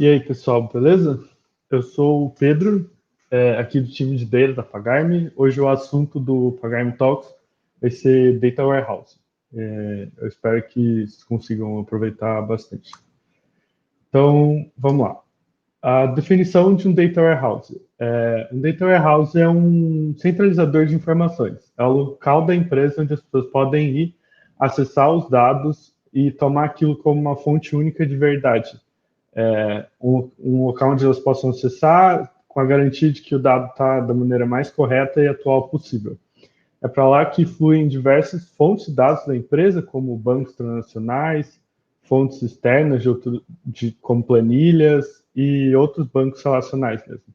E aí, pessoal, beleza? Eu sou o Pedro, aqui do time de Data da Pagarme. Hoje o assunto do Pagarme Talks vai ser Data Warehouse. Eu espero que vocês consigam aproveitar bastante. Então, vamos lá. A definição de um Data Warehouse. Um Data Warehouse é um centralizador de informações. É o local da empresa onde as pessoas podem ir acessar os dados e tomar aquilo como uma fonte única de verdade. Um local onde elas possam acessar com a garantia de que o dado está da maneira mais correta e atual possível. É para lá que fluem diversas fontes de dados da empresa, como bancos transacionais, fontes externas como planilhas e outros bancos relacionais mesmo.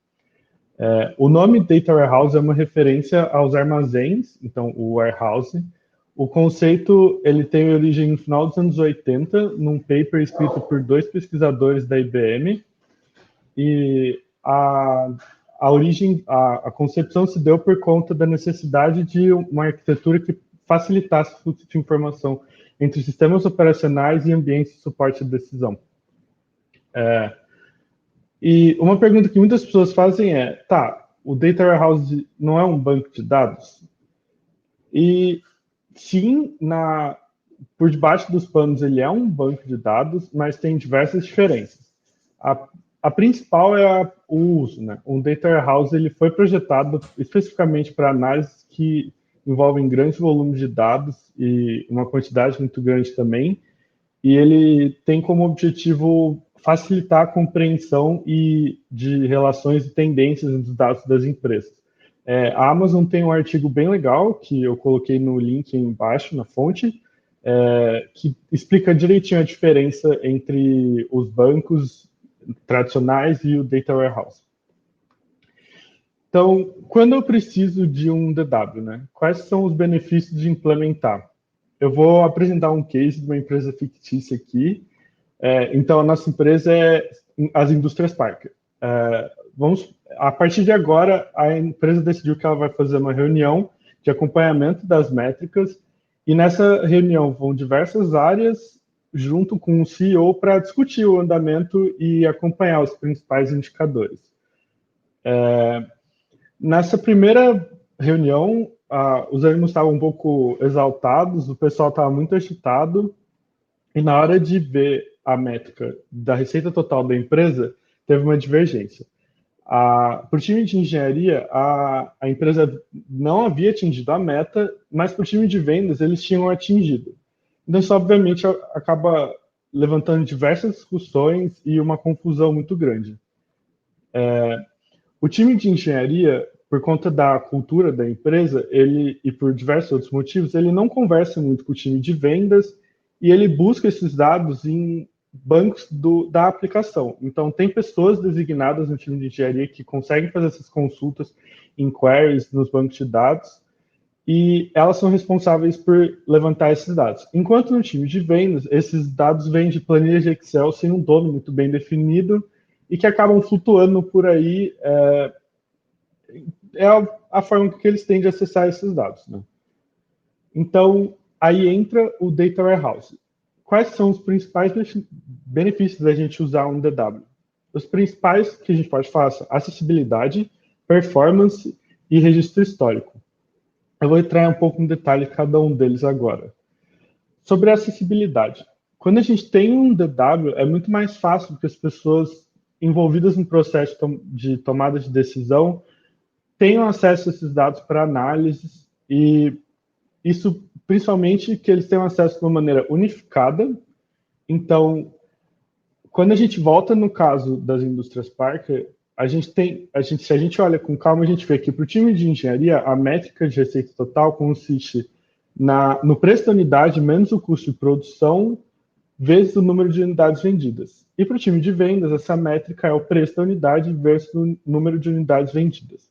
O nome Data Warehouse é uma referência aos armazéns, então o warehouse. O conceito ele tem origem no final dos anos 80, num paper escrito por dois pesquisadores da IBM, e a concepção se deu por conta da necessidade de uma arquitetura que facilitasse o fluxo de informação entre sistemas operacionais e ambientes de suporte de decisão. E uma pergunta que muitas pessoas fazem é, o Data Warehouse não é um banco de dados? E sim, por debaixo dos panos ele é um banco de dados, mas tem diversas diferenças. A principal é o uso, né? Um Data Warehouse ele foi projetado especificamente para análises que envolvem grandes volumes de dados e uma quantidade muito grande também, e ele tem como objetivo facilitar a compreensão de relações e tendências dos dados das empresas. A Amazon tem um artigo bem legal, que eu coloquei no link embaixo, na fonte, que explica direitinho a diferença entre os bancos tradicionais e o Data Warehouse. Então, quando eu preciso de um DW, né? Quais são os benefícios de implementar? Eu vou apresentar um case de uma empresa fictícia aqui. Então, a nossa empresa é as Indústrias Parker. A partir de agora, a empresa decidiu que ela vai fazer uma reunião de acompanhamento das métricas, e nessa reunião vão diversas áreas, junto com o CEO, para discutir o andamento e acompanhar os principais indicadores. Nessa primeira reunião, os ânimos estavam um pouco exaltados, o pessoal estava muito agitado, e na hora de ver a métrica da receita total da empresa, teve uma divergência. Para o time de engenharia, a empresa não havia atingido a meta, mas para o time de vendas, eles tinham atingido. Então, isso obviamente acaba levantando diversas discussões e uma confusão muito grande. O time de engenharia, por conta da cultura da empresa, e por diversos outros motivos, ele não conversa muito com o time de vendas e ele busca esses dados em bancos da aplicação. Então, tem pessoas designadas no time de engenharia que conseguem fazer essas consultas em queries nos bancos de dados, e elas são responsáveis por levantar esses dados. Enquanto no time de vendas, esses dados vêm de planilhas de Excel sem um dono muito bem definido e que acabam flutuando por aí. É a forma que eles têm de acessar esses dados, né? Então, aí entra o Data Warehouse. Quais são os principais benefícios da gente usar um DW? Os principais que a gente pode falar são acessibilidade, performance e registro histórico. Eu vou entrar um pouco em detalhe cada um deles agora. Sobre a acessibilidade. Quando a gente tem um DW, é muito mais fácil porque as pessoas envolvidas no processo de tomada de decisão tenham acesso a esses dados para análise, e isso principalmente que eles tenham acesso de uma maneira unificada. Então, quando a gente volta no caso das Indústrias Parker, se a gente olha com calma, a gente vê que para o time de engenharia, a métrica de receita total consiste no preço da unidade menos o custo de produção vezes o número de unidades vendidas. E para o time de vendas, essa métrica é o preço da unidade versus o número de unidades vendidas.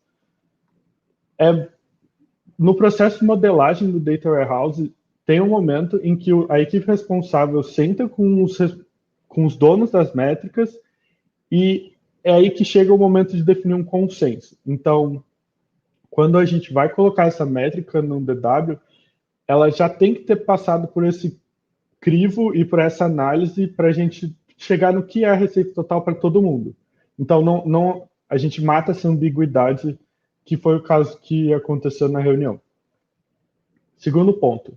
No processo de modelagem do Data Warehouse, tem um momento em que a equipe responsável senta com os donos das métricas, e é aí que chega o momento de definir um consenso. Então, quando a gente vai colocar essa métrica no DW, ela já tem que ter passado por esse crivo e por essa análise para a gente chegar no que é a receita total para todo mundo. Então, a gente mata essa ambiguidade, que foi o caso que aconteceu na reunião. Segundo ponto,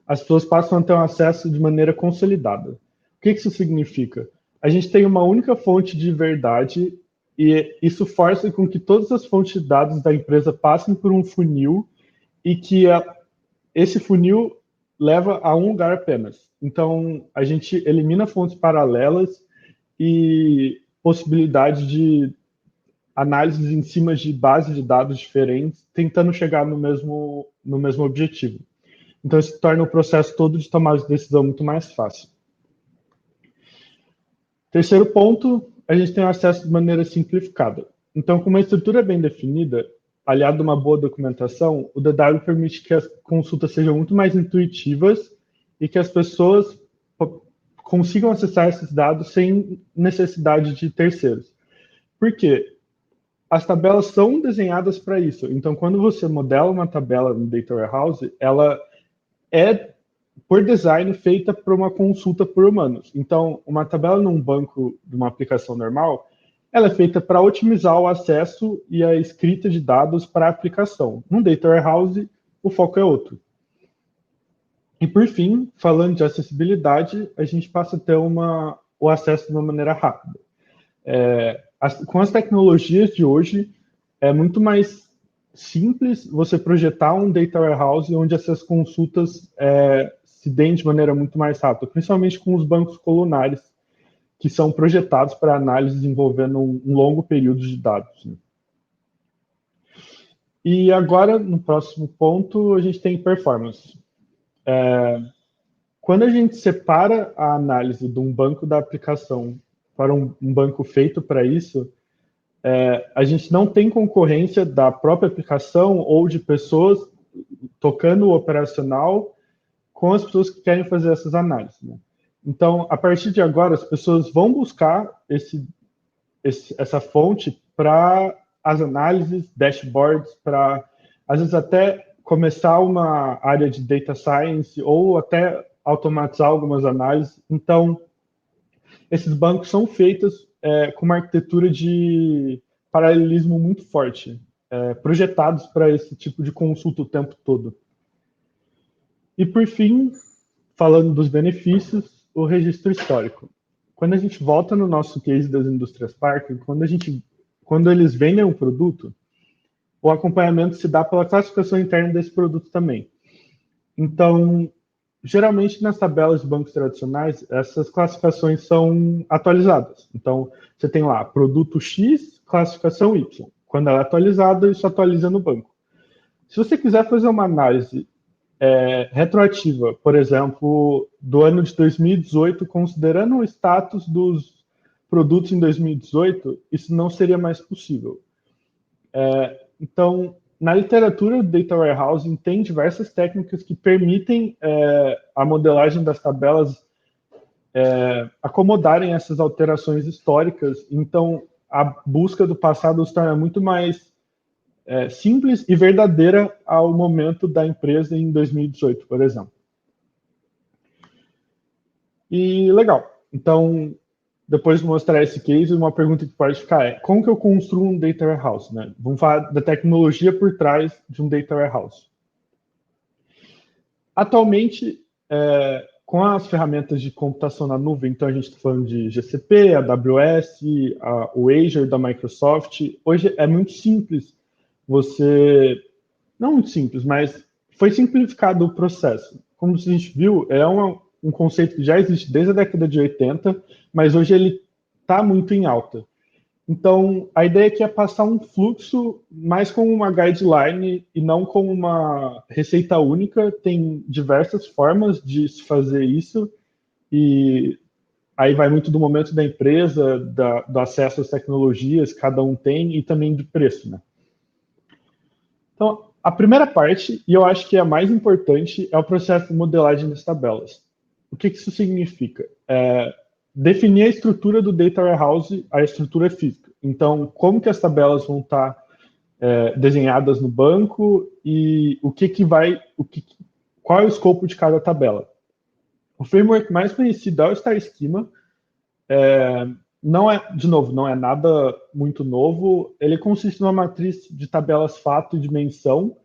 as pessoas passam a ter um acesso de maneira consolidada. O que isso significa? A gente tem uma única fonte de verdade e isso força com que todas as fontes de dados da empresa passem por um funil e que esse funil leva a um lugar apenas. Então, a gente elimina fontes paralelas e possibilidade de análises em cima de bases de dados diferentes, tentando chegar no mesmo objetivo. Então, isso torna o processo todo de tomada de decisão muito mais fácil. Terceiro ponto, a gente tem acesso de maneira simplificada. Então, com uma estrutura bem definida, aliado a uma boa documentação, o DW permite que as consultas sejam muito mais intuitivas e que as pessoas consigam acessar esses dados sem necessidade de terceiros. Por quê? As tabelas são desenhadas para isso. Então, quando você modela uma tabela no Data Warehouse, ela é, por design, feita para uma consulta por humanos. Então, uma tabela num banco de uma aplicação normal, ela é feita para otimizar o acesso e a escrita de dados para a aplicação. No Data Warehouse, o foco é outro. E, por fim, falando de acessibilidade, a gente passa a ter o acesso de uma maneira rápida. Com as tecnologias de hoje, é muito mais simples você projetar um data warehouse onde essas consultas se deem de maneira muito mais rápida, principalmente com os bancos colunares, que são projetados para análises envolvendo um longo período de dados. Né? E agora, no próximo ponto, a gente tem performance. Quando a gente separa a análise de um banco da aplicação para um banco feito para isso, a gente não tem concorrência da própria aplicação ou de pessoas tocando o operacional com as pessoas que querem fazer essas análises. Né? Então, a partir de agora, as pessoas vão buscar essa fonte para as análises, dashboards, para, às vezes, até começar uma área de data science ou até automatizar algumas análises. Então, esses bancos são feitos com uma arquitetura de paralelismo muito forte, projetados para esse tipo de consulta o tempo todo. E, por fim, falando dos benefícios, o registro histórico. Quando a gente volta no nosso case das indústrias Parker, quando eles vendem um produto, o acompanhamento se dá pela classificação interna desse produto também. Então, geralmente nas tabelas de bancos tradicionais, essas classificações são atualizadas. Então, você tem lá produto X, classificação Y. Quando ela é atualizada, isso atualiza no banco. Se você quiser fazer uma análise retroativa, por exemplo, do ano de 2018, considerando o status dos produtos em 2018, isso não seria mais possível. Então, na literatura do Data Warehousing, tem diversas técnicas que permitem a modelagem das tabelas acomodarem essas alterações históricas. Então, a busca do passado se torna muito mais simples e verdadeira ao momento da empresa em 2018, por exemplo. E legal. Então, depois de mostrar esse case, uma pergunta que pode ficar é: como que eu construo um data warehouse? Né? Vamos falar da tecnologia por trás de um data warehouse. Atualmente, com as ferramentas de computação na nuvem, então a gente está falando de GCP, AWS, o Azure da Microsoft, hoje é muito simples não muito simples, mas foi simplificado o processo. Como a gente viu, é um conceito que já existe desde a década de 80, mas hoje ele está muito em alta. Então, a ideia aqui é passar um fluxo mais como uma guideline e não como uma receita única. Tem diversas formas de se fazer isso e aí vai muito do momento da empresa, do acesso às tecnologias, cada um tem, e também do preço, né? Então, a primeira parte, e eu acho que é a mais importante, é o processo de modelagem das tabelas. O que isso significa? Definir a estrutura do Data Warehouse, a estrutura física. Então, como que as tabelas vão estar desenhadas no banco e qual é o escopo de cada tabela. O framework mais conhecido é o Star Schema, Não é, de novo, não é nada muito novo. Ele consiste numa matriz de tabelas fato e dimensão.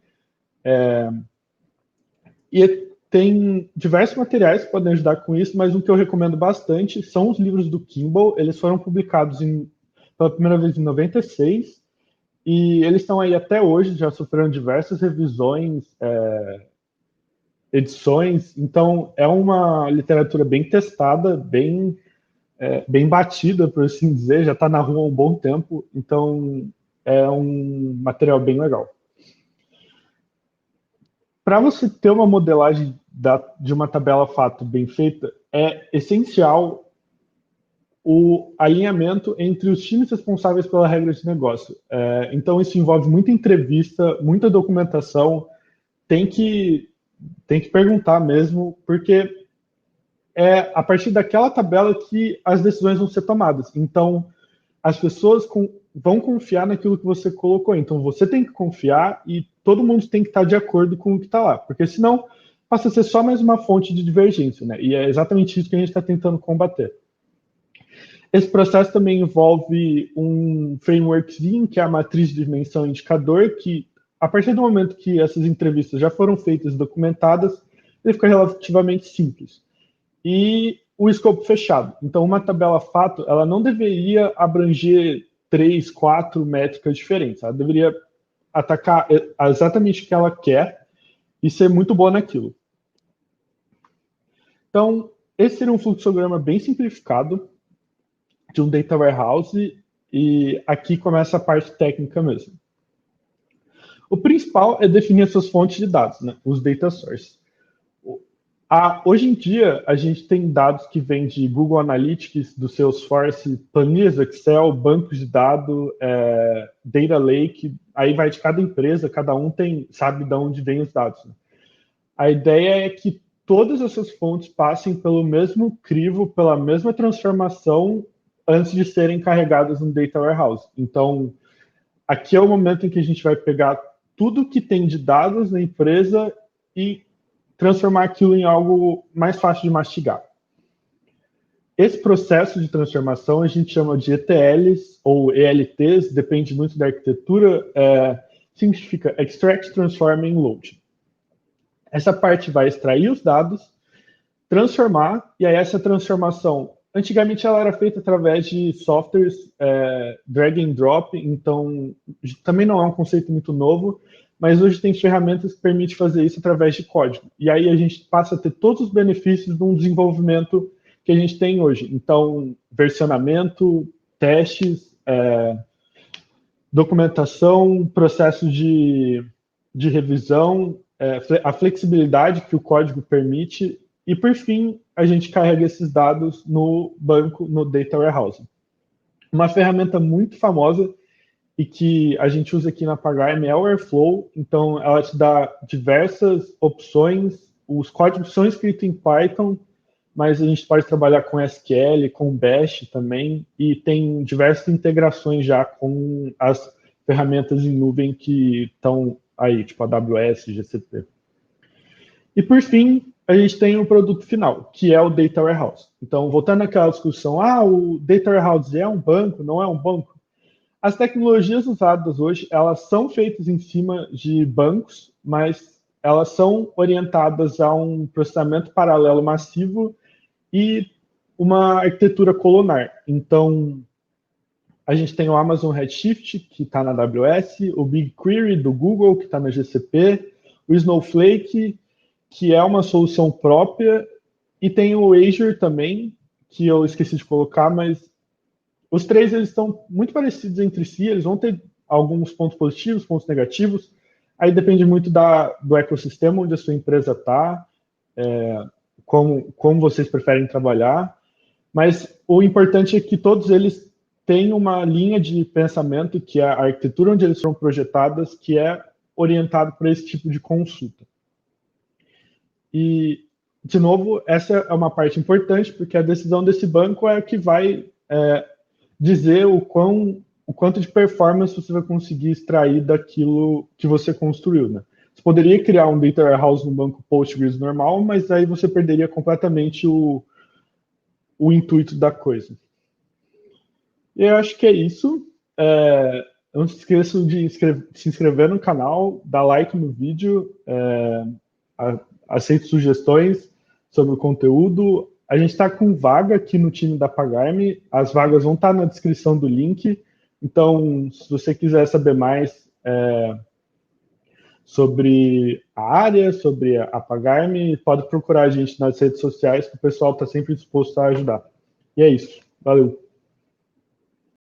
E tem diversos materiais que podem ajudar com isso, mas um que eu recomendo bastante são os livros do Kimball. Eles foram publicados pela primeira vez em 96, e eles estão aí até hoje, já sofreram diversas revisões, edições. Então, é uma literatura bem testada, bem batida, por assim dizer, já está na rua há um bom tempo, então é um material bem legal. Para você ter uma modelagem de uma tabela fato bem feita, é essencial o alinhamento entre os times responsáveis pela regra de negócio. Então, isso envolve muita entrevista, muita documentação, tem que perguntar mesmo, porque é a partir daquela tabela que as decisões vão ser tomadas. Então, as pessoas vão confiar naquilo que você colocou. Então, você tem que confiar e todo mundo tem que estar de acordo com o que está lá, porque senão passa a ser só mais uma fonte de divergência, né? E é exatamente isso que a gente está tentando combater. Esse processo também envolve um frameworkzinho, que é a matriz de dimensão indicador, que a partir do momento que essas entrevistas já foram feitas e documentadas, ele fica relativamente simples. E o escopo fechado. Então, uma tabela fato, ela não deveria abranger 3, 4 métricas diferentes. Ela deveria atacar exatamente o que ela quer e ser muito boa naquilo. Então, esse seria um fluxograma bem simplificado de um data warehouse, e aqui começa a parte técnica mesmo. O principal é definir as suas fontes de dados, né? Os data sources. Hoje em dia, a gente tem dados que vêm de Google Analytics, do Salesforce, planilhas Excel, bancos de dados, Data Lake, aí vai de cada empresa, cada um sabe de onde vêm os dados. Né? A ideia é que todas essas fontes passem pelo mesmo crivo, pela mesma transformação, antes de serem carregadas no Data Warehouse. Então, aqui é o momento em que a gente vai pegar tudo que tem de dados na empresa e transformar aquilo em algo mais fácil de mastigar. Esse processo de transformação a gente chama de ETLs ou ELTs, depende muito da arquitetura, significa Extract, Transform and Load. Essa parte vai extrair os dados, transformar, e aí essa transformação, antigamente ela era feita através de softwares drag and drop, então também não é um conceito muito novo, mas hoje tem ferramentas que permitem fazer isso através de código. E aí a gente passa a ter todos os benefícios de um desenvolvimento que a gente tem hoje. Então, versionamento, testes, documentação, processo de revisão, a flexibilidade que o código permite, e por fim, a gente carrega esses dados no banco, no Data Warehouse. Uma ferramenta muito famosa e que a gente usa aqui na Pagayme é o Airflow. Então, ela te dá diversas opções. Os códigos são escritos em Python, mas a gente pode trabalhar com SQL, com Bash também, e tem diversas integrações já com as ferramentas em nuvem que estão aí, tipo AWS, GCP. E, por fim, a gente tem o produto final, que é o Data Warehouse. Então, voltando àquela discussão, o Data Warehouse é um banco, não é um banco? As tecnologias usadas hoje, elas são feitas em cima de bancos, mas elas são orientadas a um processamento paralelo massivo e uma arquitetura colunar. Então, a gente tem o Amazon Redshift, que está na AWS, o BigQuery do Google, que está na GCP, o Snowflake, que é uma solução própria, e tem o Azure também, que eu esqueci de colocar, mas os três eles estão muito parecidos entre si, eles vão ter alguns pontos positivos, pontos negativos, aí depende muito do ecossistema onde a sua empresa está, como vocês preferem trabalhar, mas o importante é que todos eles têm uma linha de pensamento, que é a arquitetura onde eles foram projetadas, que é orientado para esse tipo de consulta. E, de novo, essa é uma parte importante, porque a decisão desse banco é o que vai dizer o quanto de performance você vai conseguir extrair daquilo que você construiu, né? Você poderia criar um data warehouse no banco Postgres normal, mas aí você perderia completamente o intuito da coisa. E eu acho que é isso. Não se esqueçam de se inscrever no canal, dar like no vídeo, aceito sugestões sobre o conteúdo. A gente está com vaga aqui no time da Pagar.me, as vagas vão estar na descrição do link, então se você quiser saber mais sobre a área, sobre a Pagar.me, pode procurar a gente nas redes sociais, que o pessoal está sempre disposto a ajudar. E é isso. Valeu!